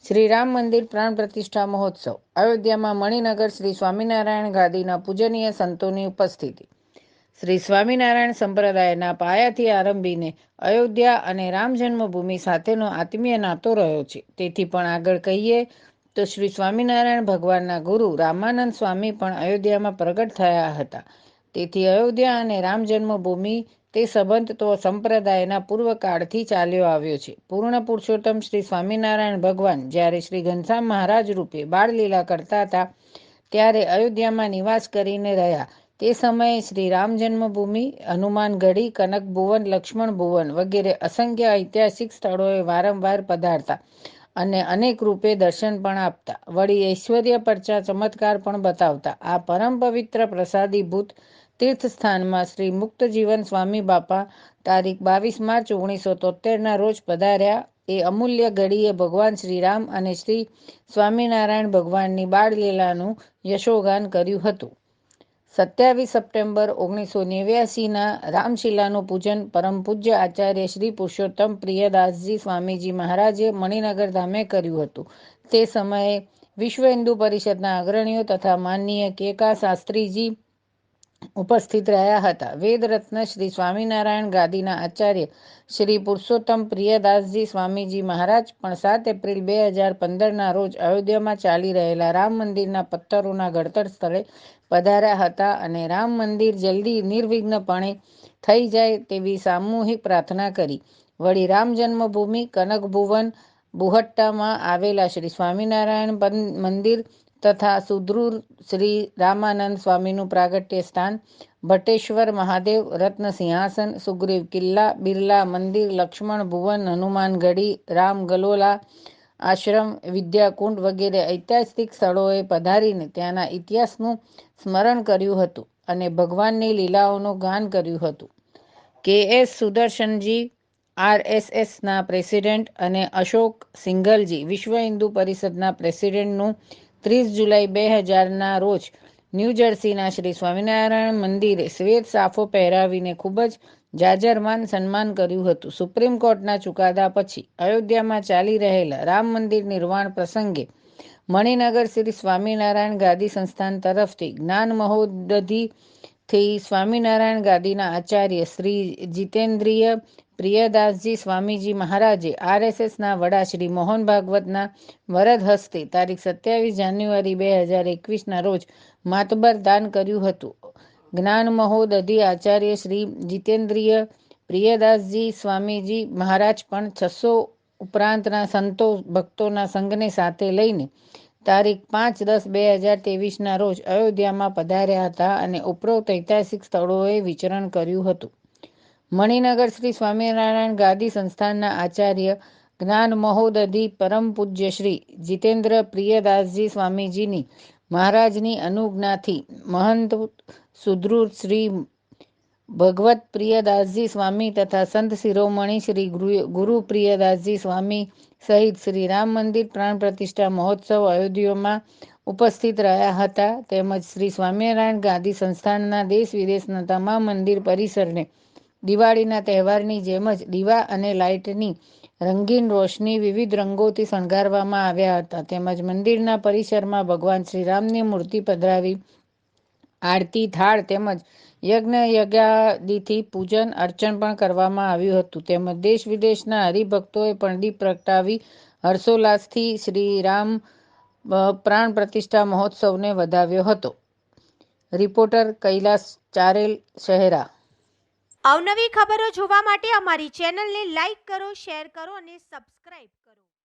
શ્રી રામ મંદિર પ્રાણ પ્રતિષ્ઠા મહોત્સવ અયોધ્યામાં મણિનગર શ્રી સ્વામિનારાયણ ગાદીના પૂજનીય સંતોની ઉપસ્થિતિ. શ્રી સ્વામિનારાયણ સંપ્રદાયના પાયાથી આરંભીને અયોધ્યા અને રામ જન્મભૂમિ સાથેનો આત્મીય નાતો રહ્યો છે. તેથી પણ આગળ કહીએ તો શ્રી સ્વામિનારાયણ ભગવાનના ગુરુ રામાનંદ સ્વામી પણ અયોધ્યામાં પ્રગટ થયા હતા. તેથી અયોધ્યા અને રામ જન્મભૂમિ તે સંબંધ તો સંપ્રદાયના પૂર્વકાળથી ચાલ્યો આવ્યો છે. પૂર્ણ પુરુષોત્તમ શ્રી સ્વામિનારાયણ ભગવાન જ્યારે શ્રી ઘનશ્યામ મહારાજ રૂપે બાળલીલા કરતા હતા ત્યારે અયોધ્યામાં નિવાસ કરીને રહ્યા. તે સમયે શ્રી રામ જન્મભૂમિ, હનુમાન ગઢી, કનક ભુવન, લક્ષ્મણ ભુવન વગેરે અસંખ્ય ઐતિહાસિક સ્થળોએ વારંવાર પધારતા અને અનેક રૂપે દર્શન પણ આપતા, વળી ઐશ્વર્ય પરચા ચમત્કાર પણ બતાવતા. આ પરમ પવિત્ર પ્રસાદીભૂત તીર્થસ્થાનમાં શ્રી મુક્તજીવન સ્વામી બાપા તારીખ 22 માર્ચ 1973ના રોજ પધાર્યા. એ અમૂલ્ય ઘડીએ ભગવાન શ્રી રામ અને શ્રી સ્વામિનારાયણ ભગવાનની બાળલીલાનું યશોગાન કર્યું હતું. 27 સપ્ટેમ્બર 1989ના રામશિલાનું પૂજન પરમ પૂજ્ય આચાર્ય શ્રી પુરુષોત્તમ પ્રિયદાસજી સ્વામીજી મહારાજે મણિનગર ધામે કર્યું હતું. તે સમયે વિશ્વ હિન્દુ પરિષદના અગ્રણીઓ તથા માનનીય કે.કા. શાસ્ત્રીજી ઉપસ્થિત રહ્યા હતા. વેદરત્ન શ્રી સ્વામિનારાયણ ગાદીના આચાર્ય શ્રી પુરુષોત્તમ પ્રિયદાસજી સ્વામીજી મહારાજ પણ 7 એપ્રિલ 2015ના રોજ અયોધ્યામાં ચાલી રહેલા રામ મંદિરના પથ્થરોના ઘડતર સ્થળે પધાર્યા હતા અને રામ મંદિર જલ્દી નિર્વિઘ્નપણે થઈ જાય તેવી સામૂહિક પ્રાર્થના કરી. વળી રામ જન્મભૂમિ કનક ભુવન બુહટ્ટામાં આવેલા શ્રી સ્વામિનારાયણ મંદિર તથા સુદૃઢ શ્રી રામાનંદ સ્વામીનું પ્રાગટ્ય સ્થાન, ભટ્ટેશ્વર મહાદેવ, રત્ન સિંહાસન, સુગ્રીવ કિલ્લા, બિરલા મંદિર, લક્ષ્મણ ભુવન, હનુમાન ગઢી, રામ ગલોલા આશ્રમ, વિદ્યાકુંડ વગેરે ઐતિહાસિક સ્થળોએ પધારીને ત્યાંના ઇતિહાસનું સ્મરણ કર્યું હતું અને ભગવાનની લીલાઓનું ગાન કર્યું હતું. કે.એસ. સુદર્શનજી આરએસએસના પ્રેસિડેન્ટ અને અશોક સિંઘલજી વિશ્વ હિન્દુ પરિષદના પ્રેસિડેન્ટનું 30 જુલાઈ 2000ના રોજ ન્યૂજર્સીના શ્રી સ્વામિનારાયણ મંદિરે શ્વેત સાફો પહેરાવીને ખૂબ જ જાજરમાન સન્માન કર્યું હતું. સુપ્રીમ કોર્ટના ચુકાદા પછી અયોધ્યામાં ચાલી રહેલા રામ મંદિર નિર્માણ પ્રસંગે મણિનગર શ્રી સ્વામિનારાયણ ગાદી સંસ્થાન તરફથી જ્ઞાન મહોદધિથી સ્વામિનારાયણ ગાદીના આચાર્ય શ્રી જીતેન્દ્રિય પ્રિયદાસજી સ્વામીજી મહારાજે આરએસએસના વડા શ્રી મોહન ભાગવતના વરદ હસ્તે તારીખ 27 જાન્યુઆરી 2021ના રોજ માતબર દાન કર્યું હતું. જ્ઞાન મહોદધિ આચાર્ય શ્રી જીતેન્દ્રિય પ્રિયદાસજી સ્વામીજી મહારાજ પણ 600 ઉપરાંતના સંતો ભક્તોના સંઘને સાથે લઈને તારીખ 5-10-2023ના રોજ અયોધ્યામાં પધાર્યા હતા અને ઉપરોક્ત ઐતિહાસિક સ્થળોએ વિચરણ કર્યું હતું. મણિનગર શ્રી સ્વામિનારાયણ ગાદી સંસ્થાનના આચાર્ય જ્ઞાન મહોદધિ પરમ પૂજ્ય શ્રી જીતેન્દ્ર પ્રિયદાસજી સ્વામીજીની મહારાજની અનુજ્ઞાથી મહંત સુદૃઢ શ્રી ભગવત પ્રિયદાસજી સ્વામી તથા સંત શિરોમણી શ્રી ગુરુ પ્રિયદાસજી સ્વામી સહિત શ્રી રામ મંદિર પ્રાણ પ્રતિષ્ઠા મહોત્સવ અયોધ્યામાં ઉપસ્થિત રહ્યા હતા. તેમજ શ્રી સ્વામિનારાયણ ગાદી સંસ્થાનના દેશ વિદેશના તમામ મંદિર પરિસરને દિવાળીના તહેવારની જેમ જ દીવા અને લાઇટની રંગીન રોશની વિવિધ રંગોથી શણગારવામાં આવ્યા હતા. તેમજ મંદિરના પરિસરમાં ભગવાન શ્રી રામની મૂર્તિ પધરાવી આરતી, થાળ તેમજ યજ્ઞ યજ્ઞાદિથી પૂજન અર્ચન પણ કરવામાં આવ્યું હતું. તેમજ દેશ વિદેશના હરિભક્તોએ પણ દીપ પ્રગટાવી હર્ષોલ્લાસથી શ્રી રામ પ્રાણ પ્રતિષ્ઠા મહોત્સવને વધાવ્યો હતો. રિપોર્ટર કૈલાસ ચારેલ, શહેરા. અવનવી ખબરો જોવા માટે અમારી ચેનલને લાઇક કરો, શેર કરો અને સબસ્ક્રાઇબ કરો.